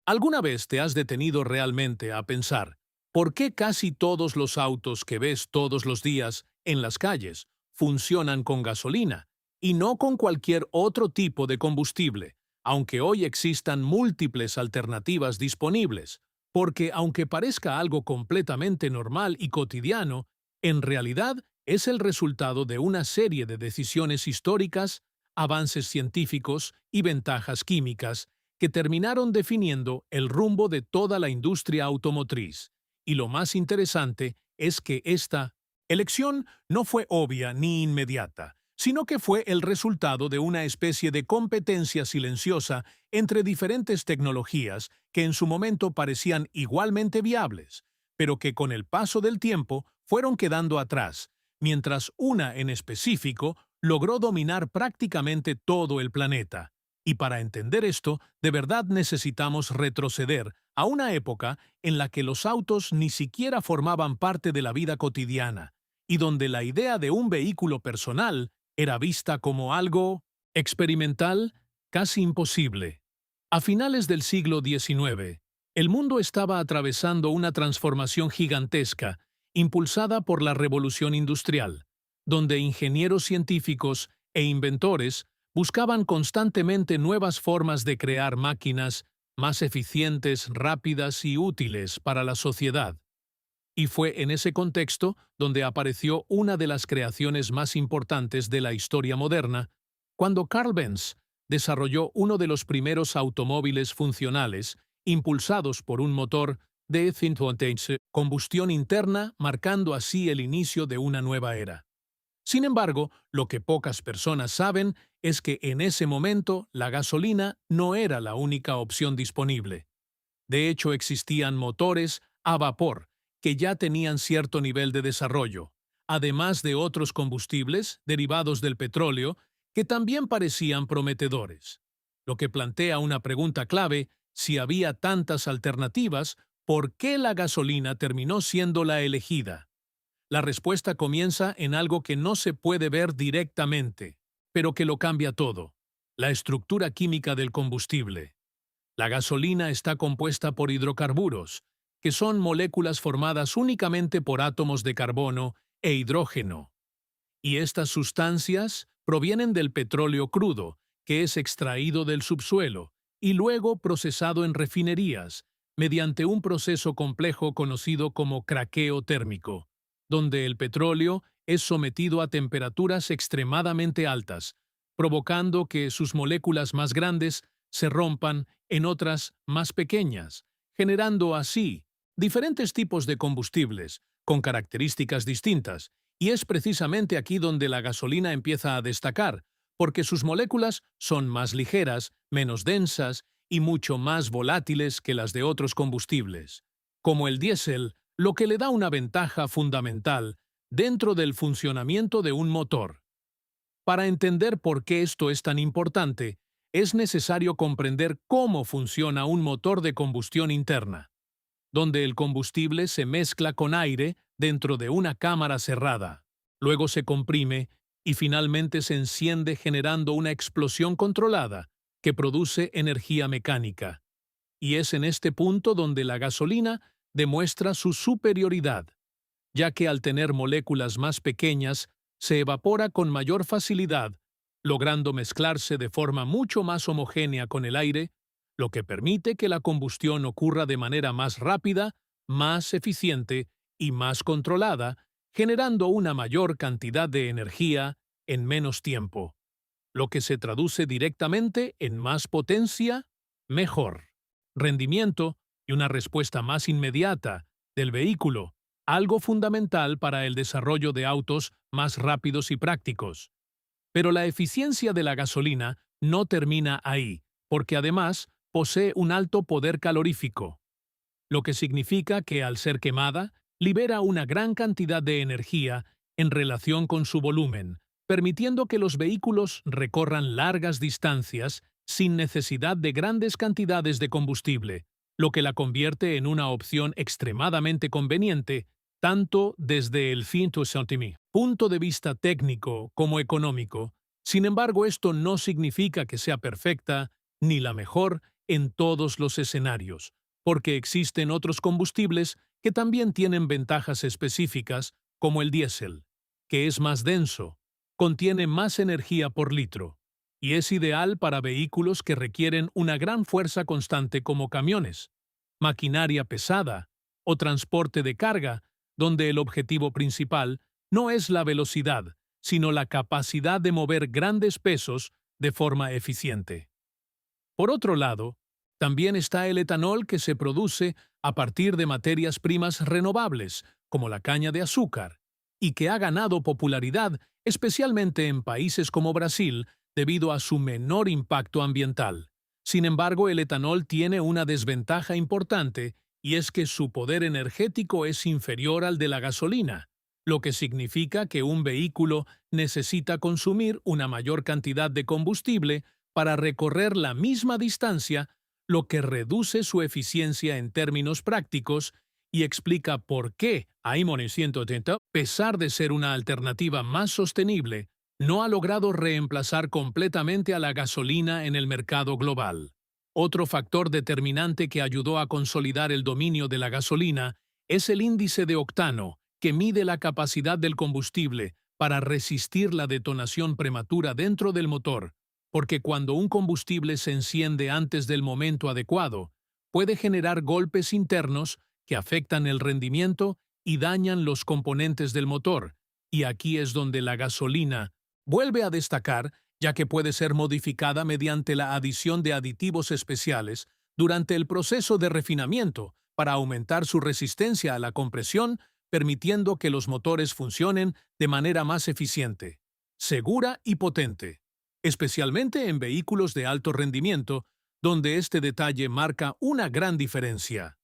¿Alguna vez te has detenido realmente a pensar por qué casi todos los autos que ves todos los días en las calles funcionan con gasolina y no con cualquier otro tipo de combustible, aunque hoy existan múltiples alternativas disponibles? Porque aunque parezca algo completamente normal y cotidiano, en realidad es el resultado de una serie de decisiones históricas, avances científicos y ventajas químicas que terminaron definiendo el rumbo de toda la industria automotriz. Y lo más interesante es que esta elección no fue obvia ni inmediata, sino que fue el resultado de una especie de competencia silenciosa entre diferentes tecnologías que en su momento parecían igualmente viables, pero que con el paso del tiempo fueron quedando atrás, mientras una en específico logró dominar prácticamente todo el planeta. Y para entender esto, de verdad necesitamos retroceder a una época en la que los autos ni siquiera formaban parte de la vida cotidiana, y donde la idea de un vehículo personal era vista como algo experimental, casi imposible. A finales del siglo XIX, el mundo estaba atravesando una transformación gigantesca, impulsada por la revolución industrial, donde ingenieros científicos e inventores buscaban constantemente nuevas formas de crear máquinas más eficientes, rápidas y útiles para la sociedad. Y fue en ese contexto donde apareció una de las creaciones más importantes de la historia moderna, cuando Carl Benz desarrolló uno de los primeros automóviles funcionales, impulsados por un motor de combustión interna, marcando así el inicio de una nueva era. Sin embargo, lo que pocas personas saben es que en ese momento la gasolina no era la única opción disponible. De hecho, existían motores a vapor que ya tenían cierto nivel de desarrollo, además de otros combustibles derivados del petróleo que también parecían prometedores. Lo que plantea una pregunta clave: si había tantas alternativas, ¿por qué la gasolina terminó siendo la elegida? La respuesta comienza en algo que no se puede ver directamente, pero que lo cambia todo: la estructura química del combustible. La gasolina está compuesta por hidrocarburos, que son moléculas formadas únicamente por átomos de carbono e hidrógeno. Y estas sustancias provienen del petróleo crudo, que es extraído del subsuelo y luego procesado en refinerías, mediante un proceso complejo conocido como craqueo térmico, donde el petróleo es sometido a temperaturas extremadamente altas, provocando que sus moléculas más grandes se rompan en otras más pequeñas, generando así diferentes tipos de combustibles, con características distintas. Y es precisamente aquí donde la gasolina empieza a destacar, porque sus moléculas son más ligeras, menos densas y mucho más volátiles que las de otros combustibles, como el diésel, lo que le da una ventaja fundamental dentro del funcionamiento de un motor. Para entender por qué esto es tan importante, es necesario comprender cómo funciona un motor de combustión interna, donde el combustible se mezcla con aire dentro de una cámara cerrada. Luego se comprime y finalmente se enciende, generando una explosión controlada que produce energía mecánica. Y es en este punto donde la gasolina demuestra su superioridad, ya que al tener moléculas más pequeñas, se evapora con mayor facilidad, logrando mezclarse de forma mucho más homogénea con el aire, lo que permite que la combustión ocurra de manera más rápida, más eficiente y más controlada, generando una mayor cantidad de energía en menos tiempo, lo que se traduce directamente en más potencia, mejor rendimiento y una respuesta más inmediata del vehículo, algo fundamental para el desarrollo de autos más rápidos y prácticos. Pero la eficiencia de la gasolina no termina ahí, porque además posee un alto poder calorífico, lo que significa que al ser quemada, libera una gran cantidad de energía en relación con su volumen, permitiendo que los vehículos recorran largas distancias sin necesidad de grandes cantidades de combustible, lo que la convierte en una opción extremadamente conveniente, tanto desde el punto de vista técnico como económico. Sin embargo, esto no significa que sea perfecta ni la mejor en todos los escenarios, porque existen otros combustibles que también tienen ventajas específicas, como el diésel, que es más denso, contiene más energía por litro, y es ideal para vehículos que requieren una gran fuerza constante como camiones, maquinaria pesada o transporte de carga, donde el objetivo principal no es la velocidad, sino la capacidad de mover grandes pesos de forma eficiente. Por otro lado, también está el etanol que se produce a partir de materias primas renovables, como la caña de azúcar, y que ha ganado popularidad especialmente en países como Brasil debido a su menor impacto ambiental. Sin embargo, el etanol tiene una desventaja importante y es que su poder energético es inferior al de la gasolina, lo que significa que un vehículo necesita consumir una mayor cantidad de combustible para recorrer la misma distancia, lo que reduce su eficiencia en términos prácticos y explica por qué Aimone 180, a pesar de ser una alternativa más sostenible, no ha logrado reemplazar completamente a la gasolina en el mercado global. Otro factor determinante que ayudó a consolidar el dominio de la gasolina es el índice de octano, que mide la capacidad del combustible para resistir la detonación prematura dentro del motor, porque cuando un combustible se enciende antes del momento adecuado, puede generar golpes internos que afectan el rendimiento y dañan los componentes del motor, y aquí es donde la gasolina vuelve a destacar, ya que puede ser modificada mediante la adición de aditivos especiales durante el proceso de refinamiento para aumentar su resistencia a la compresión, permitiendo que los motores funcionen de manera más eficiente, segura y potente, especialmente en vehículos de alto rendimiento, donde este detalle marca una gran diferencia.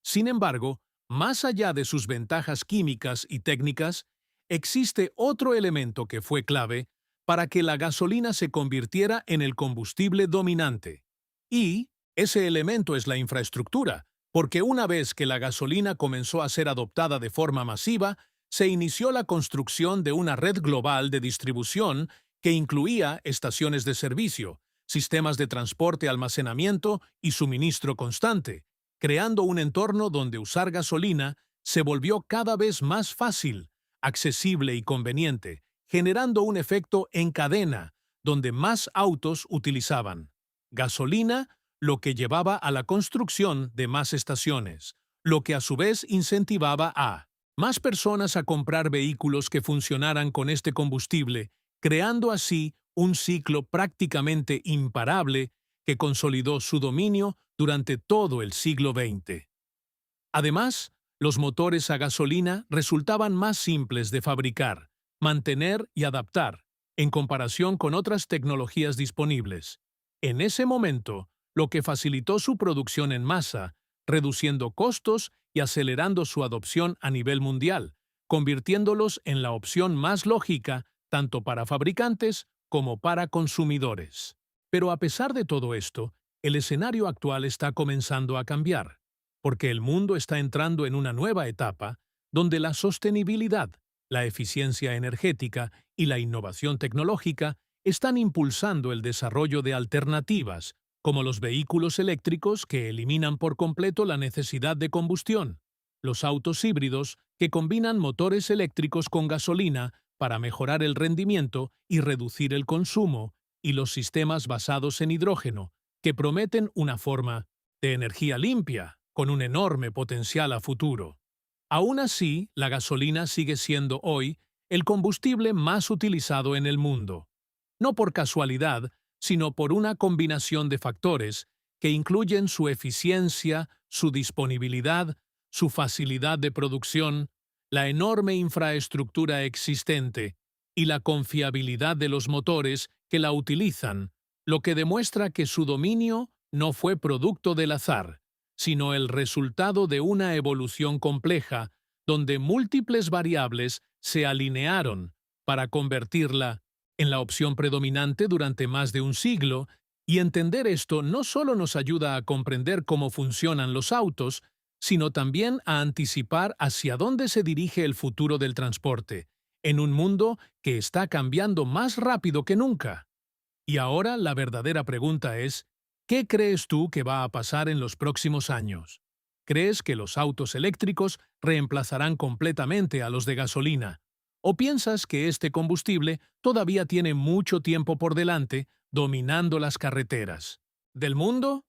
Sin embargo, más allá de sus ventajas químicas y técnicas, existe otro elemento que fue clave para que la gasolina se convirtiera en el combustible dominante. Y ese elemento es la infraestructura, porque una vez que la gasolina comenzó a ser adoptada de forma masiva, se inició la construcción de una red global de distribución que incluía estaciones de servicio, sistemas de transporte, almacenamiento y suministro constante, creando un entorno donde usar gasolina se volvió cada vez más fácil, accesible y conveniente, generando un efecto en cadena, donde más autos utilizaban gasolina, lo que llevaba a la construcción de más estaciones, lo que a su vez incentivaba a más personas a comprar vehículos que funcionaran con este combustible, creando así un ciclo prácticamente imparable que consolidó su dominio durante todo el siglo XX. Además, los motores a gasolina resultaban más simples de fabricar, mantener y adaptar, en comparación con otras tecnologías disponibles. En ese momento, lo que facilitó su producción en masa, reduciendo costos y acelerando su adopción a nivel mundial, convirtiéndolos en la opción más lógica tanto para fabricantes como para consumidores. Pero a pesar de todo esto, el escenario actual está comenzando a cambiar, porque el mundo está entrando en una nueva etapa donde la sostenibilidad, la eficiencia energética y la innovación tecnológica están impulsando el desarrollo de alternativas, como los vehículos eléctricos que eliminan por completo la necesidad de combustión, los autos híbridos que combinan motores eléctricos con gasolina para mejorar el rendimiento y reducir el consumo, y los sistemas basados en hidrógeno, que prometen una forma de energía limpia, con un enorme potencial a futuro. Aún así, la gasolina sigue siendo hoy el combustible más utilizado en el mundo, no por casualidad, sino por una combinación de factores que incluyen su eficiencia, su disponibilidad, su facilidad de producción, la enorme infraestructura existente y la confiabilidad de los motores que la utilizan, lo que demuestra que su dominio no fue producto del azar, sino el resultado de una evolución compleja donde múltiples variables se alinearon para convertirla en la opción predominante durante más de un siglo, y entender esto no solo nos ayuda a comprender cómo funcionan los autos, sino también a anticipar hacia dónde se dirige el futuro del transporte, en un mundo que está cambiando más rápido que nunca. Y ahora la verdadera pregunta es, ¿Qué crees tú que va a pasar en los próximos años? ¿Crees que los autos eléctricos reemplazarán completamente a los de gasolina? ¿O piensas que este combustible todavía tiene mucho tiempo por delante dominando las carreteras del mundo?